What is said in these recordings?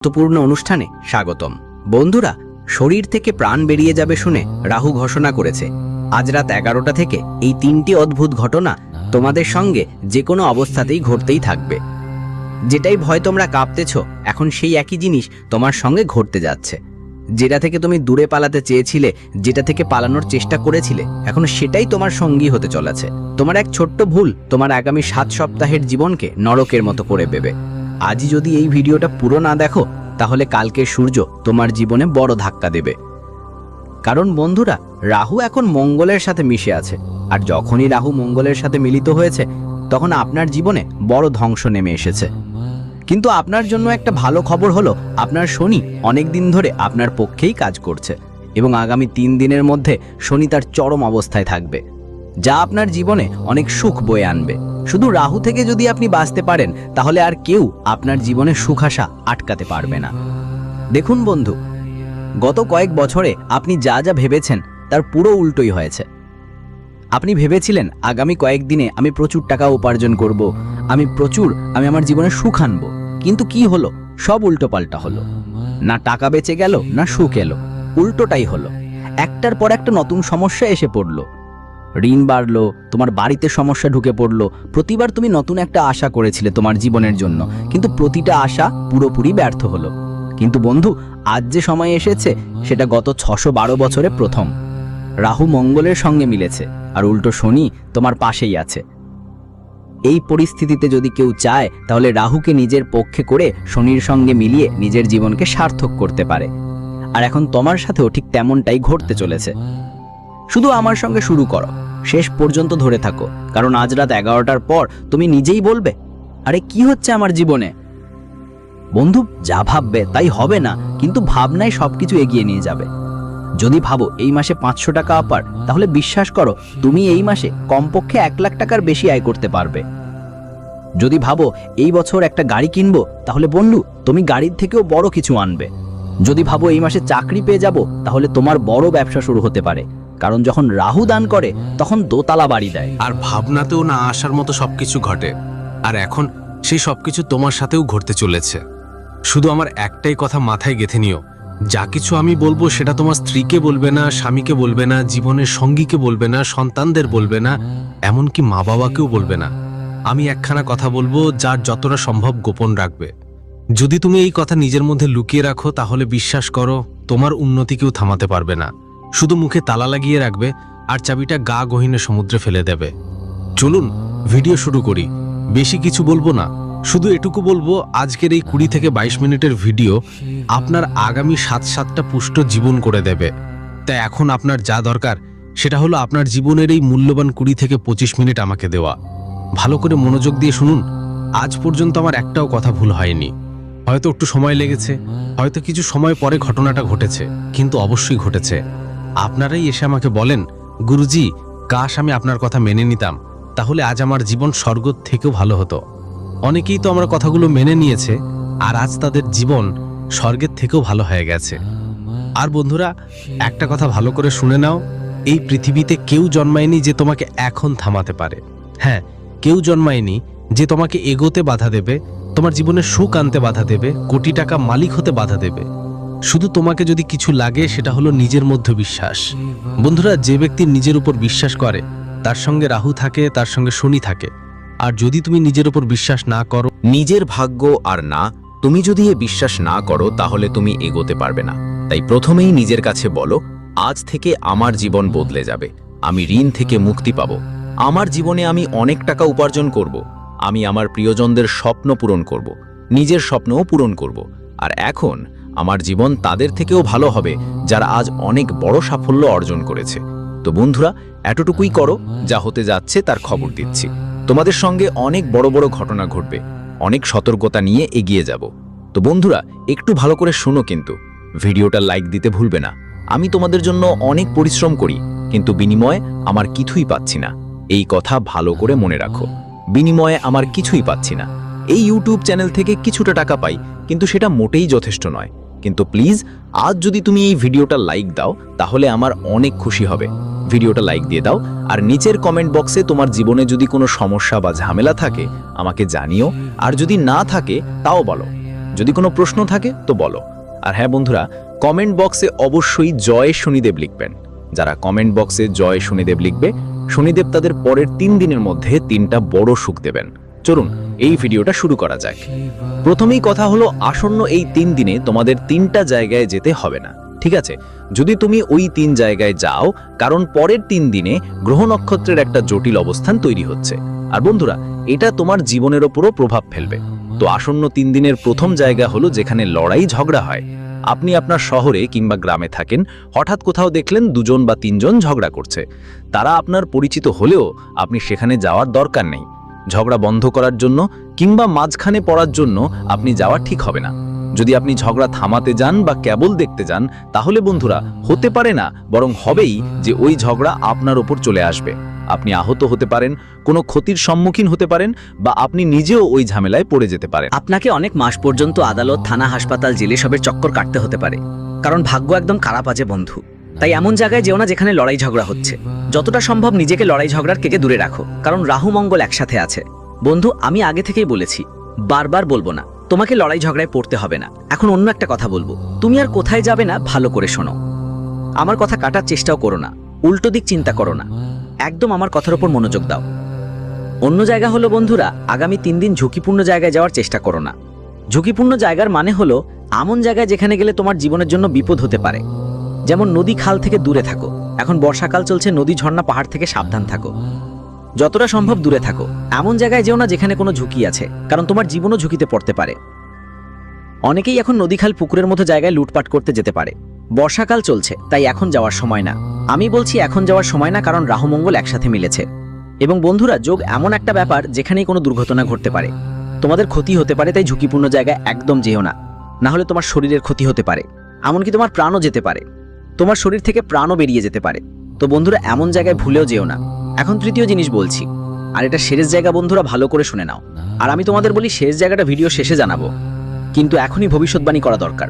গুরুত্বপূর্ণ অনুষ্ঠানে স্বাগতম। বন্ধুরা, শরীর থেকে প্রাণ বেরিয়ে যাবে শুনে রাহু ঘোষণা করেছে আজ রাত 11টা থেকে এই 3টি অদ্ভুত ঘটনা তোমাদের সঙ্গে যে কোনো অবস্থাতেই ঘটতেই থাকবে। যেটাই ভয় তোমরা কাঁপতেছ, এখন সেই একই জিনিস তোমার সঙ্গে ঘটতে যাচ্ছে। যেটা থেকে তুমি দূরে পালাতে চেয়েছিলে, যেটা থেকে পালানোর চেষ্টা করেছিলে, এখন সেটাই তোমার সঙ্গী হতে চলেছে। তোমার এক ছোট্ট ভুল তোমার আগামী 7 সপ্তাহের জীবনকে নরকের মতো করে দেবে। আজই যদি এই ভিডিওটা পুরো না দেখো, তাহলে কালকের সূর্য তোমার জীবনে বড় ধাক্কা দেবে। কারণ বন্ধুরা, রাহু এখন মঙ্গলের সাথে মিশে আছে, আর যখনই রাহু মঙ্গলের সাথে মিলিত হয়েছে, তখন আপনার জীবনে বড় ধ্বংস নেমে এসেছে। কিন্তু আপনার জন্য একটা ভালো খবর হলো, আপনার শনি অনেক দিন ধরে আপনার পক্ষেই কাজ করছে এবং আগামী 3 দিনের মধ্যে শনি তার চরম অবস্থায় থাকবে, যা আপনার জীবনে অনেক সুখ বয়ে আনবে। শুধু রাহু থেকে যদি আপনি বাঁচতে পারেন, তাহলে আর কেউ আপনার জীবনে সুখ আসা আটকাতে পারবে না। দেখুন বন্ধু, গত কয়েক বছরে আপনি যা যা ভেবেছেন তার পুরো উল্টোই হয়েছে। আপনি ভেবেছিলেন আগামী কয়েকদিনে আমি প্রচুর টাকা উপার্জন করব, আমি আমার জীবনে সুখ আনবো। কিন্তু কি হলো? সব উল্টোপাল্টা হলো। না টাকা বেঁচে গেল, না সুখ এলো, উল্টোটাই হলো। একটার পর একটা নতুন সমস্যা এসে পড়লো। ঋণ বাড়লো, তোমার বাড়িতে সমস্যা ঢুকে পড়লো। প্রতিবার তুমি নতুন একটা আশা করেছিলে তোমার জীবনের জন্য, কিন্তু প্রতিটা আশা পুরোপুরি ব্যর্থ হলো। কিন্তু বন্ধু, আজ যে সময় এসেছে সেটা গত 612 বছরে প্রথম। রাহু মঙ্গলের সঙ্গে মিলেছে, আর উল্টো শনি তোমার পাশেই আছে। এই পরিস্থিতিতে যদি কেউ চায়, তাহলে রাহুকে নিজের পক্ষে করে শনির সঙ্গে মিলিয়ে নিজের জীবনকে সার্থক করতে পারে। আর এখন তোমার সাথেও ঠিক তেমনটাই ঘটতে চলেছে। শুধু আমার সঙ্গে শুরু করো, শেষ পর্যন্ত ধরে থাকো, কারণ আজ রাত 11টার পর তুমি নিজেই বলবে, আরে কি হচ্ছে আমার জীবনে। বন্ধু, যা ভাববে তাই হবে না, কিন্তু ভাবনাই সবকিছু এগিয়ে নিয়ে যাবে। যদি ভাবো এই মাসে 500 টাকা আপার, তাহলে বিশ্বাস করো তুমি এই মাসে কমপক্ষে 1 লাখ টাকার বেশি আয় করতে পারবে। যদি ভাবো এই বছর একটা গাড়ি কিনবো, তাহলে বন্ধু তুমি গাড়ির থেকেও বড় কিছু আনবে। যদি ভাবো এই মাসে চাকরি পেয়ে যাব, তাহলে তোমার বড় ব্যবসা শুরু হতে পারে। কারণ যখন রাহু দান করে, তখন দোতলা বাড়ি দেয়। আর ভাবনাতেও না আসার মতো সবকিছু ঘটে। আর এখন সেই সবকিছু তোমার সাথেও ঘটতে চলেছে। শুধু আমার একটাই কথা মাথায় গেঁথে নিও, যা কিছু আমি বলবো সেটা তোমার স্ত্রীকে বলবে না, স্বামীকে বলবে না, জীবনের সঙ্গীকে বলবে না, সন্তানদের বলবে না, এমনকি মা বাবাকেও বলবে না। আমি একখানা কথা বলবো, যার যতটা সম্ভব গোপন রাখবে। যদি তুমি এই কথা নিজের মধ্যে লুকিয়ে রাখো, তাহলে বিশ্বাস করো তোমার উন্নতি কেউ থামাতে পারবে না। শুধু মুখে তালা লাগিয়ে রাখবে আর চাবিটা গা গহীনে সমুদ্রে ফেলে দেবে। চলুন ভিডিও শুরু করি। বেশি কিছু বলবো না, শুধু এটুকু বলবো, আজকের এই 20 থেকে 22 মিনিটের ভিডিও আপনার আগামী 7টা পুষ্ট জীবন করে দেবে। তাই এখন আপনার যা দরকার সেটা হলো আপনার জীবনের এই মূল্যবান 20 থেকে 25 মিনিট আমাকে দেওয়া। ভালো করে মনোযোগ দিয়ে শুনুন। আজ পর্যন্ত আমার একটাও কথা ভুল হয়নি। হয়তো একটু সময় লেগেছে, হয়তো কিছু সময় পরে ঘটনাটা ঘটেছে, কিন্তু অবশ্যই ঘটেছে। আপনারাই এসে আমাকে বলেন, গুরুজি, কাশ আমি আপনার কথা মেনে নিতাম, তাহলে আজ আমার জীবন স্বর্গ থেকেও ভালো হতো। অনেকেই তো আমার কথাগুলো মেনে নিয়েছে, আর আজ তাদের জীবন স্বর্গের থেকেও ভালো হয়ে গেছে। আর বন্ধুরা, একটা কথা ভালো করে শুনে নাও, এই পৃথিবীতে কেউ জন্মায়নি যে তোমাকে এখন থামাতে পারে। হ্যাঁ, কেউ জন্মায়নি যে তোমাকে এগোতে বাধা দেবে, তোমার জীবনে সুখ আনতে বাধা দেবে, কোটি টাকা মালিক হতে বাধা দেবে। শুধু তোমাকে যদি কিছু লাগে, সেটা হলো নিজের মধ্যে বিশ্বাস। বন্ধুরা, যে ব্যক্তি নিজের উপর বিশ্বাস করে, তার সঙ্গে রাহু থাকে, তার সঙ্গে শনি থাকে। আর যদি তুমি নিজের উপর বিশ্বাস না করো, নিজের ভাগ্য আর না, তুমি যদি এ বিশ্বাস না করো, তাহলে তুমি এগোতে পারবে না। তাই প্রথমেই নিজের কাছে বলো, আজ থেকে আমার জীবন বদলে যাবে। আমি ঋণ থেকে মুক্তি পাবো। আমার জীবনে আমি অনেক টাকা উপার্জন করব। আমি আমার প্রিয়জনদের স্বপ্ন পূরণ করব, নিজের স্বপ্নও পূরণ করব। আর এখন আমার জীবন তাদের থেকেও ভালো হবে, যারা আজ অনেক বড় সাফল্য অর্জন করেছে। তো বন্ধুরা, এতটুকুই করো, যা হতে যাচ্ছে তার খবর দিচ্ছি। তোমাদের সঙ্গে অনেক বড় বড় ঘটনা ঘটবে, অনেক সতর্কতা নিয়ে এগিয়ে যাব। তো বন্ধুরা, একটু ভালো করে শোনো, কিন্তু ভিডিওটা লাইক দিতে ভুলবে না। আমি তোমাদের জন্য অনেক পরিশ্রম করি, কিন্তু বিনিময়ে আমার কিছুই পাচ্ছি না। এই কথা ভালো করে মনে রাখো, বিনিময়ে আমার কিছুই পাচ্ছি না। এই ইউটিউব চ্যানেল থেকে কিছুটা টাকা পাই, কিন্তু সেটা মোটেই যথেষ্ট নয়। কিন্তু প্লিজ, আজ যদি তুমি এই ভিডিওটা লাইক দাও, তাহলে আমার অনেক খুশি হবে। ভিডিওটা লাইক দিয়ে দাও, আর নিচের কমেন্ট বক্সে তোমার জীবনে যদি কোনো সমস্যা বা ঝামেলা থাকে আমাকে জানিও, আর যদি না থাকে তাও বলো। যদি কোনো প্রশ্ন থাকে তো বলো। আর হ্যাঁ বন্ধুরা, কমেন্ট বক্সে অবশ্যই জয় শনিদেব লিখবেন। যারা কমেন্ট বক্সে জয় শনিদেব লিখবে, শনিদেব তাদের পরের 3 দিনের মধ্যে 3টা বড় সুখ দেবেন। চলুন এই ভিডিওটা শুরু করা যাক। প্রথমেই কথা হলো, আসন্ন এই 3 দিনে তোমাদের 3টা জায়গায় যেতে হবে না, ঠিক আছে? যদি তুমি ওই 3 জায়গায় যাও, কারণ পরের 3 দিনে গ্রহ নক্ষত্রের একটা জটিল অবস্থান তৈরি হচ্ছে। আর বন্ধুরা, এটা তোমার জীবনের ওপরও প্রভাব ফেলবে। তো আসন্ন 3 দিনের প্রথম জায়গা হলো যেখানে লড়াই ঝগড়া হয়। আপনি আপনার শহরে কিংবা গ্রামে থাকেন, হঠাৎ কোথাও দেখলেন 2 জন বা 3 জন ঝগড়া করছে। তারা আপনার পরিচিত হলেও আপনি সেখানে যাওয়ার দরকার নেই। ঝগড়া বন্ধ করার জন্য কিংবা মাঝখানে পড়ার জন্য আপনি যাওয়া ঠিক হবে না। যদি আপনি ঝগড়া থামাতে যান বা কেবল দেখতে যান, তাহলে বন্ধুরা হতে পারে না, বরং হবেই যে ওই ঝগড়া আপনার ওপর চলে আসবে। আপনি আহত হতে পারেন, কোনো ক্ষতির সম্মুখীন হতে পারেন, বা আপনি নিজেও ওই ঝামেলায় পড়ে যেতে পারেন। আপনাকে অনেক মাস পর্যন্ত আদালত, থানা, হাসপাতাল, জেলে সবের চক্কর কাটতে হতে পারে, কারণ ভাগ্য একদম খারাপ আছে বন্ধু। তাই এমন জায়গায় যেও না যেখানে লড়াই ঝগড়া হচ্ছে। যতটা সম্ভব নিজেকে লড়াই ঝগড়ার থেকে দূরে রাখো, কারণ রাহু মঙ্গল একসাথে আছে। বন্ধু, আমি আগে থেকেই বলেছি, বারবার বলবো না, তোমাকে লড়াই ঝগড়ায় পড়তে হবে না। এখন অন্য একটা কথা বলবো, তুমি আর কোথায় যাবে না ভালো করে শোনো। আমার কথা কাটার চেষ্টাও করো না, উল্টো দিক চিন্তা করো না, একদম আমার কথার উপর মনোযোগ দাও। অন্য জায়গা হলো বন্ধুরা, আগামী 3 দিন ঝুঁকিপূর্ণ জায়গায় যাওয়ার চেষ্টা করো না। ঝুঁকিপূর্ণ জায়গার মানে হলো এমন জায়গায় যেখানে গেলে তোমার জীবনের জন্য বিপদ হতে পারে। যেমন নদী, খাল থেকে দূরে থাকো। এখন বর্ষাকাল চলছে, নদী, ঝর্ণা, পাহাড় থেকে সাবধান থাকো। যতটা সম্ভব দূরে থাকো। এমন জায়গায় যেও না যেখানে কোনো ঝুঁকি আছে, কারণ তোমার জীবনও ঝুঁকিতে পড়তে পারে। অনেকেই এখন নদী, খাল, পুকুরের মতো জায়গায় লুটপাট করতে যেতে পারে। বর্ষাকাল চলছে, তাই এখন যাওয়ার সময় না। আমি বলছি এখন যাওয়ার সময় না, কারণ রাহু মঙ্গল একসাথে মিলেছে। এবং বন্ধুরা, যোগ এমন একটা ব্যাপার যেখানেই কোনো দুর্ঘটনা ঘটতে পারে, তোমাদের ক্ষতি হতে পারে। তাই ঝুঁকিপূর্ণ জায়গায় একদম যেও না, না হলে তোমার শরীরের ক্ষতি হতে পারে, এমনকি তোমার প্রাণও যেতে পারে। তোমার শরীর থেকে প্রাণও বেরিয়ে যেতে পারে। তো বন্ধুরা, এমন জায়গায় ভুলেও যেও না। এখন তৃতীয় জিনিস বলছি, আর এটা শেষ জায়গা বন্ধুরা, ভালো করে শুনে নাও। আর আমি তোমাদের বলি, শেষ জায়গাটা ভিডিও শেষে জানাবো, কিন্তু এখনই ভবিষ্যৎবাণী করা দরকার।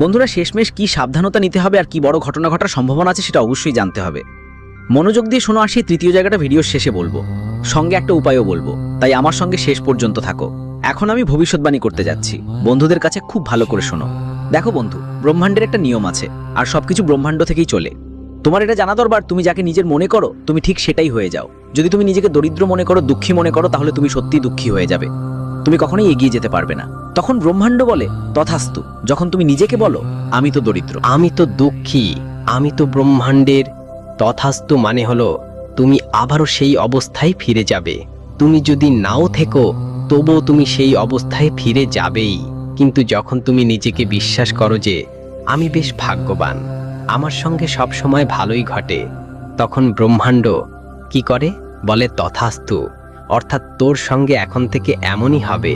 বন্ধুরা, শেষমেশ কি সাবধানতা নিতে হবে আর কি বড় ঘটনা ঘটার সম্ভাবনা আছে সেটা অবশ্যই জানতে হবে। মনোযোগ দিয়ে শোনো। আর সেই তৃতীয় জায়গাটা ভিডিও শেষে বলবো, সঙ্গে একটা উপায়ও বলবো। তাই আমার সঙ্গে শেষ পর্যন্ত থাকো। এখন আমি ভবিষ্যৎবাণী করতে যাচ্ছি, বন্ধুদের কাছে খুব ভালো করে শোনো। দেখো বন্ধু, ব্রহ্মাণ্ডের একটা নিয়ম আছে, আর সবকিছু ব্রহ্মাণ্ড থেকেই চলে। তোমার এটা জানা দরকার, তুমি যাকে নিজের মনে করো তুমি ঠিক সেটাই হয়ে যাও। যদি তুমি নিজেকে দরিদ্র মনে করো, দুঃখী মনে করো, তাহলে তুমি সত্যিই দুঃখী হয়ে যাবে। তুমি কখনোই এগিয়ে যেতে পারবে না। তখন ব্রহ্মাণ্ড বলে তথাস্তু। যখন তুমি নিজেকে বলো আমি তো দরিদ্র, আমি তো দুঃখী, আমি তো ব্রহ্মাণ্ডের, তথাস্তু মানে হলো তুমি আবারও সেই অবস্থায় ফিরে যাবে। তুমি যদি নাও থেকো, তবুও তুমি সেই অবস্থায় ফিরে যাবেই। কিন্তু যখন তুমি নিজেকে বিশ্বাস করো যে আমি বেশ ভাগ্যবান, আমার সঙ্গে সব সময় ভালোই ঘটে, তখন ব্রহ্মাণ্ড কি করে? বলে তথাস্তু। অর্থাৎ তোর সঙ্গে এখন থেকে এমনই হবে,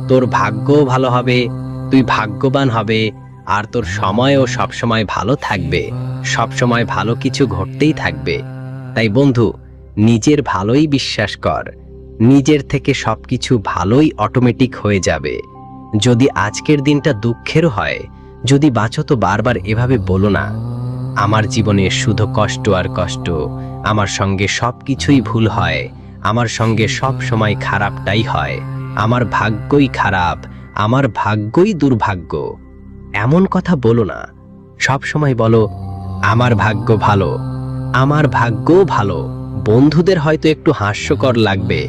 তোর ভাগ্যও ভালো হবে, তুই ভাগ্যবান হবে, আর তোর সময়ও সবসময় ভালো থাকবে, সবসময় ভালো কিছু ঘটতেই থাকবে। তাই বন্ধু, নিজের ভালোই বিশ্বাস কর, নিজের থেকে সবকিছু ভালোই অটোমেটিক হয়ে যাবে। যদি আজকের দিনটা দুঃখেরও হয়, যদি বাঁচো তো বারবার এভাবে বলো না, আমার জীবনে শুধু কষ্ট আর কষ্ট, আমার সঙ্গে সবকিছুই ভুল হয়, আমার সঙ্গে সব সময় খারাপটাই হয়, আমার ভাগ্যই খারাপ, আমার ভাগ্যই দুর্ভাগ্য। এমন কথা বলো না, সব সময় বলো আমার ভাগ্য ভালো, আমার ভাগ্যও ভালো। বন্ধুদের হয়তো একটু হাস্যকর লাগবে,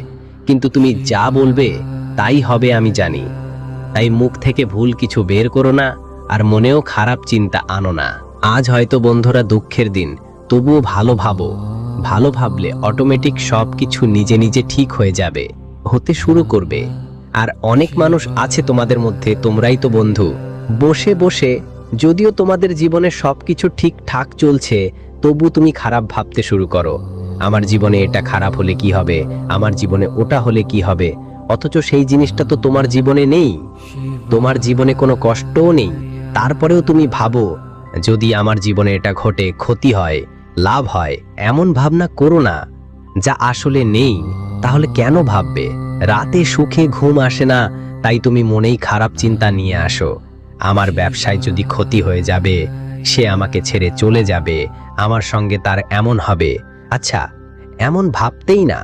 কিন্তু তুমি যা বলবে তাই হবে আমি জানি। তাই মুখ থেকে ভুল কিছু বের করো না, আর মনেও খারাপ চিন্তা আনো না। আজ হয়তো বন্ধুরা দুঃখের দিন, তবুও ভালো ভাবো। ভালো ভাবলে অটোমেটিক সব কিছু নিজে নিজে ঠিক হয়ে যাবে, হতে শুরু করবে। আর অনেক মানুষ আছে তোমাদের মধ্যে, তোমরাই তো বন্ধু, বসে বসে যদিও তোমাদের জীবনে সবকিছু ঠিকঠাক চলছে, তবু তুমি খারাপ ভাবতে শুরু করো। আমার জীবনে এটা খারাপ হলে কি হবে, আমার জীবনে ওটা হলে কি হবে। অথচ সেই জিনিসটা তো তোমার জীবনে নেই, তোমার জীবনে কোনো কষ্টও নেই। তারপরেও তুমি ভাবো যদি আমার জীবনে এটা ঘটে, ক্ষতি হয়, লাভ হয়। এমন ভাবনা করো না যা আসলে নেই। তাহলে কেন ভাববে? রাতে সুখে ঘুম আসে না, তাই তুমি মনেই খারাপ চিন্তা নিয়ে আসো। আমার ব্যবসায় যদি ক্ষতি হয়ে যাবে, সে আমাকে ছেড়ে চলে যাবে, আমার সঙ্গে তার এমন হবে। আচ্ছা, এমন ভাবতেই না,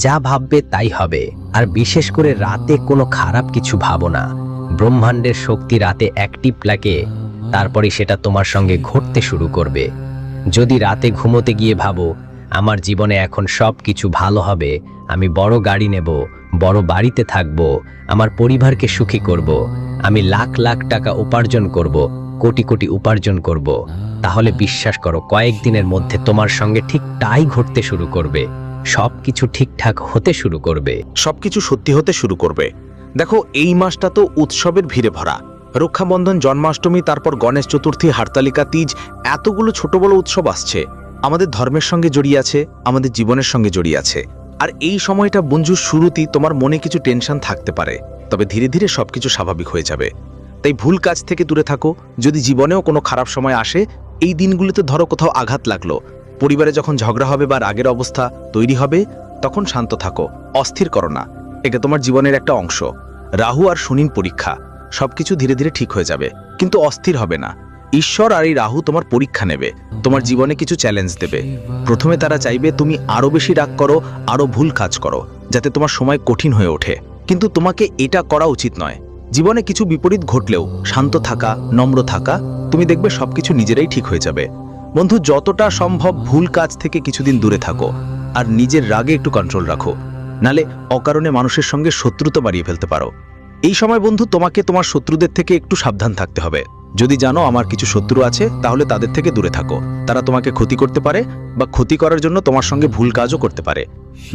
যা ভাববে তাই হবে। আর বিশেষ করে রাতে কোনো খারাপ কিছু ভাবো না। ব্রহ্মাণ্ডের শক্তি রাতে অ্যাক্টিভ লাগে, তারপরে সেটা তোমার সঙ্গে ঘটতে শুরু করবে। যদি রাতে ঘুমোতে গিয়ে ভাবো আমার জীবনে এখন সব কিছু ভালো হবে, আমি বড় গাড়ি নেব, বড় বাড়িতে থাকব, আমার পরিবারকে সুখী করব, আমি লাখ লাখ টাকা উপার্জন করব, কোটি কোটি উপার্জন করব, তাহলে বিশ্বাস করো কয়েকদিনের মধ্যে তোমার সঙ্গে ঠিক তাই ঘটতে শুরু করবে। সব কিছু ঠিকঠাক হতে শুরু করবে। সবকিছু সত্যি হতে শুরু করবে। দেখো, এই মাসটা তো উৎসবের ভিড়ে ভরা। রক্ষাবন্ধন, জন্মাষ্টমী, তারপর গণেশ চতুর্থী, হারতালিকা তিজ, এতগুলো ছোট বড় উৎসব আসছে। আমাদের ধর্মের সঙ্গে জড়িয়ে আছে, আমাদের জীবনের সঙ্গে জড়িয়ে আছে। আর এই সময়টা বঞ্জুর শুরুতেই তোমার মনে কিছু টেনশন থাকতে পারে, তবে ধীরে ধীরে সবকিছু স্বাভাবিক হয়ে যাবে। তাই ভুল কাজ থেকে দূরে থাকো। যদি জীবনেও কোনো খারাপ সময় আসে, এই দিনগুলোতে ধরো কোথাও আঘাত লাগলো, পরিবারে যখন ঝগড়া হবে বা রাগের অবস্থা তৈরি হবে, তখন শান্ত থাকো, অস্থির করো না। এটা তোমার জীবনের একটা অংশ। রাহু আর শনির পরীক্ষা, সবকিছু ধীরে ধীরে ঠিক হয়ে যাবে, কিন্তু অস্থির হবে না। ঈশ্বর আর এই রাহু তোমার পরীক্ষা নেবে, তোমার জীবনে কিছু চ্যালেঞ্জ দেবে। প্রথমে তারা চাইবে তুমি আরো বেশি রাগ করো, আরো ভুল কাজ করো, যাতে তোমার সময় কঠিন হয়ে ওঠে। কিন্তু তোমাকে এটা করা উচিত নয়। জীবনে কিছু বিপরীত ঘটলেও শান্ত থাকা, নম্র থাকা, তুমি দেখবে সবকিছু নিজেরাই ঠিক হয়ে যাবে। বন্ধু, যতটা সম্ভব ভুল কাজ থেকে কিছুদিন দূরে থাকো, আর নিজের রাগে একটু কন্ট্রোল রাখো, নালে অকারণে মানুষের সঙ্গে শত্রুতা বাড়িয়ে ফেলতে পারো। এই সময় বন্ধু, তোমাকে তোমার শত্রুদের থেকে একটু সাবধান থাকতে হবে। যদি জানো আমার কিছু শত্রু আছে, তাহলে তাদের থেকে দূরে থাকো। তারা তোমাকে ক্ষতি করতে পারে বা ক্ষতি করার জন্য তোমার সঙ্গে ভুল কাজও করতে পারে।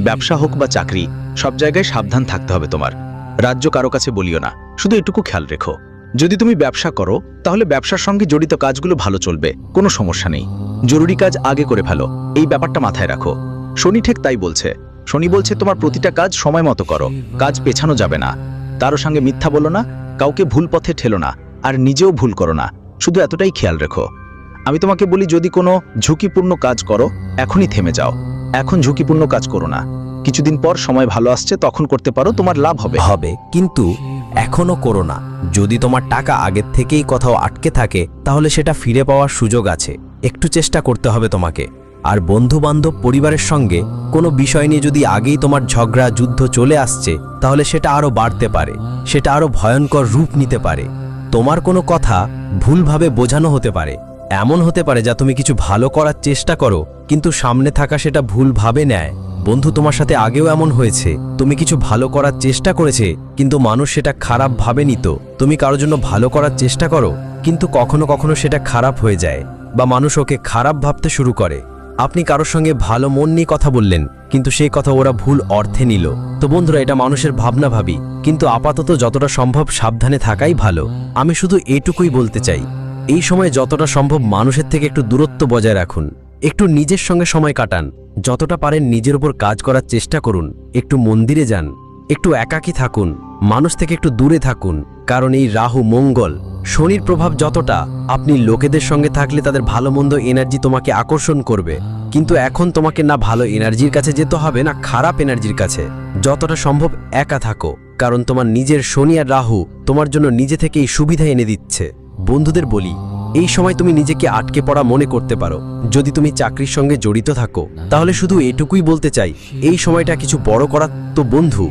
ব্যবসা হোক বা চাকরি, সব জায়গায় সাবধান থাকতে হবে তোমার। রাজ্য কারো কাছে বলিও না, শুধু এটুকু খেয়াল রেখো। যদি তুমি ব্যবসা করো, তাহলে ব্যবসার সঙ্গে জড়িত কাজগুলো ভালো চলবে, কোনো সমস্যা নেই। জরুরি কাজ আগে করে ফেলো, এই ব্যাপারটা মাথায় রাখো। শনি ঠিক তাই বলছে। শনি বলছে তোমার প্রতিটা কাজ সময় মতো করো, কাজ পেছানো যাবে না। কারো সঙ্গে মিথ্যা বলো না, কাউকে ভুল পথে ঠেলো না, আর নিজেও ভুল করো না। শুধু এতটাই খেয়াল রেখো। আমি তোমাকে বলি, যদি কোনো ঝুঁকিপূর্ণ কাজ করো, এখনই থেমে যাও। এখন ঝুঁকিপূর্ণ কাজ করো না, কিছুদিন পর সময় ভালো আসছে, তখন করতে পারো, তোমার লাভ হবে। কিন্তু এখনো করো না। যদি তোমার টাকা আগের থেকেই কোথাও আটকে থাকে, তাহলে সেটা ফিরে পাওয়ার সুযোগ আছে। একটু চেষ্টা করতে হবে তোমাকে। আর বন্ধু বান্ধব, পরিবারের সঙ্গে কোনো বিষয় নিয়ে যদি আগেই তোমার ঝগড়া যুদ্ধ চলে আসছে, তাহলে সেটা আরো বাড়তে পারে, সেটা আরো ভয়ঙ্কর রূপ নিতে পারে। তোমার কোনো কথা ভুলভাবে বোঝানো হতে পারে, এমন হতে পারে যা তুমি কিছু ভালো করার চেষ্টা করো, কিন্তু সামনে থাকা সেটা ভুলভাবে নেয়। বন্ধু, তোমার সাথে আগেও এমন হয়েছে, তুমি কিছু ভালো করার চেষ্টা করেছে, কিন্তু মানুষ সেটা খারাপ ভাবে নিত। তুমি কারোর জন্য ভালো করার চেষ্টা করো, কিন্তু কখনো কখনো সেটা খারাপ হয়ে যায়, বা মানুষ ওকে খারাপ ভাবতে শুরু করে। আপনি কারোর সঙ্গে ভালো মন নিয়ে কথা বললেন, কিন্তু সেই কথা ওরা ভুল অর্থে নিল। তো বন্ধুরা, এটা মানুষের ভাবনা ভাবি, কিন্তু আপাতত যতটা সম্ভব সাবধানে থাকাই ভালো। আমি শুধু এটুকুই বলতে চাই, এই সময় যতটা সম্ভব মানুষের থেকে একটু দূরত্ব বজায় রাখুন, একটু নিজের সঙ্গে সময় কাটান, যতটা পারেন নিজের উপর কাজ করার চেষ্টা করুন, একটু মন্দিরে যান, একটু একাকী থাকুন, মানুষ থেকে একটু দূরে থাকুন। কারণ এই রাহু, মঙ্গল, শনির প্রভাব যতটা, আপনি লোকেদের সঙ্গে থাকলে তাদের ভালো মন্দ এনার্জি তোমাকে আকর্ষণ করবে। কিন্তু এখন তোমাকে না ভালো এনার্জির কাছে যেতে হবে, না খারাপ এনার্জির কাছে। যতটা সম্ভব একা থাকো, কারণ তোমার নিজের শনি আর রাহু তোমার জন্য নিজে থেকেই সুবিধা এনে দিচ্ছে। বন্ধুদের বলি, এই সময় তুমি নিজেকে আটকে পড়া মনে করতে পারো। যদি তুমি চাকরির সঙ্গে জড়িত থাকো, তাহলে শুধু এটুকুই বলতে চাই, এই সময়টা কিছু বড় করার তো বন্ধু।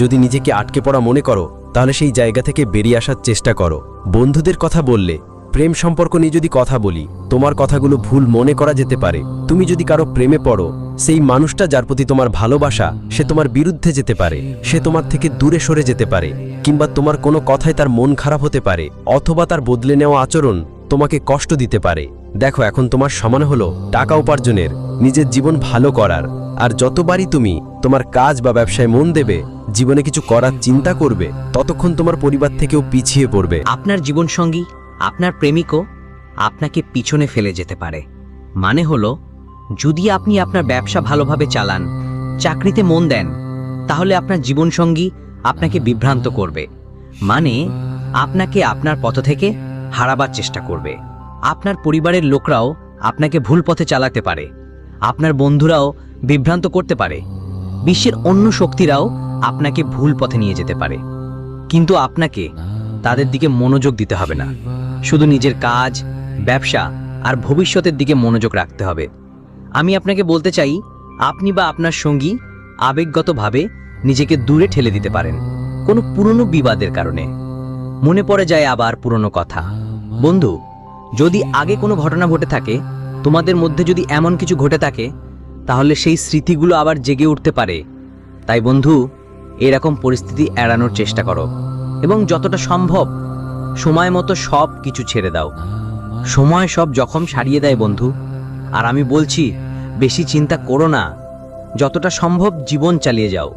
যদি নিজেকে আটকে পড়া মনে করো, তাহলে সেই জায়গা থেকে বেরিয়ে আসার চেষ্টা করো। বন্ধুদের কথা বললে, প্রেম সম্পর্ক নিয়ে যদি কথা বলি, তোমার কথাগুলো ভুল মনে করা যেতে পারে। তুমি যদি কারো প্রেমে পড়ো, সেই মানুষটা যার প্রতি তোমার ভালোবাসা, সে তোমার বিরুদ্ধে যেতে পারে, সে তোমার থেকে দূরে সরে যেতে পারে, কিংবা তোমার কোনো কথায় তার মন খারাপ হতে পারে, অথবা তার বদলে নেওয়া আচরণ তোমাকে কষ্ট দিতে পারে। দেখো, এখন তোমার সমান হলো টাকা উপার্জনের, নিজের জীবন ভালো করার। আর যতবারই তুমি তোমার কাজ বা ব্যবসায় মন দেবে, জীবনে কিছু করার চিন্তা করবে, ততক্ষণ তোমার পরিবার থেকেও পিছিয়ে পড়বে। আপনার জীবনসঙ্গী, আপনার প্রেমিকও আপনাকে পিছনে ফেলে যেতে পারে। মানে হলো, যদি আপনি আপনার ব্যবসা ভালোভাবে চালান, চাকরিতে মন দেন, তাহলে আপনার জীবনসঙ্গী আপনাকে বিভ্রান্ত করবে। মানে আপনাকে আপনার পথ থেকে হারাবার চেষ্টা করবে। আপনার পরিবারের লোকরাও আপনাকে ভুল পথে চালাতে পারে, আপনার বন্ধুরাও বিভ্রান্ত করতে পারে, বিশ্বের অন্য শক্তিরাও আপনাকে ভুল পথে নিয়ে যেতে পারে। কিন্তু আপনাকে তাদের দিকে মনোযোগ দিতে হবে না, শুধু নিজের কাজ, ব্যবসা আর ভবিষ্যতের দিকে মনোযোগ রাখতে হবে। আমি আপনাকে বলতে চাই, আপনি বা আপনার সঙ্গী আবেগগতভাবে নিজেকে দূরে ঠেলে দিতে পারেন কোনো পুরনো বিবাদের কারণে। মনে পড়ে যায় আবার পুরনো কথা। বন্ধু, যদি আগে কোনো ঘটনা ঘটে থাকে, তোমাদের মধ্যে যদি এমন কিছু ঘটে থাকে, তাহলে সেই স্মৃতিগুলো আবার জেগে উঠতে পারে। তাই বন্ধু, এরকম পরিস্থিতি এড়ানোর চেষ্টা করো এবং যতটা সম্ভব সময় মতো সব কিছু ছেড়ে দাও। সময় সব জখম সারিয়ে দেয় বন্ধু। আর আমি বলছি, বেশি চিন্তা করো না, যতটা সম্ভব জীবন চালিয়ে যাও।